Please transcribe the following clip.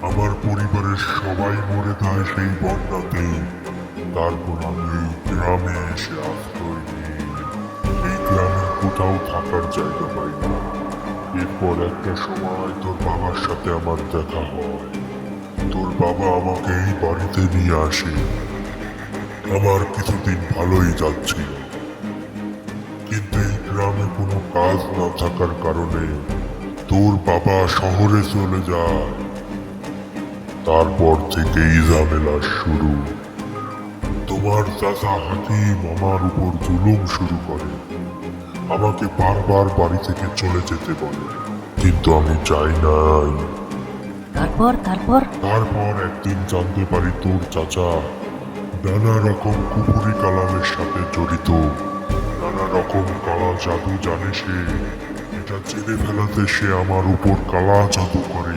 আমার পরিবারের সবাই মরে যায় সেই বন্যাতে। তারপর আমি এই গ্রামে এসে আশ্রয় নিই। এই গ্রামের কোথাও থাকার জায়গা পাই না। এরপর একটা সময় তোর বাবার সাথে আমার দেখা হয়। তোর বাবা আমাকে এই বাড়িতে নিয়ে আসে। আমার কিছুদিন ভালোই যাচ্ছিল, কিন্তু এই গ্রামে কোনো কাজ না থাকার কারণে তোর বাবা শহরে চলে যায়। তারপর থেকেই ঝামেলা শুরু। তোমার চাচা হাকিম আমার উপর জুলুম শুরু করে। আমাকে বারবার বাড়ি থেকে চলে যেতে বলে, কিন্তু আমি চাই নাই। তারপর তারপর একদিন জানতে পারি তোর চাচা নানা রকম কুপুরি কালামের সাথে জড়িত। নানা রকম কালা জাদু জানে সে। এটা জেনে ফেলাতে সে আমার উপর কালা জাদু করে।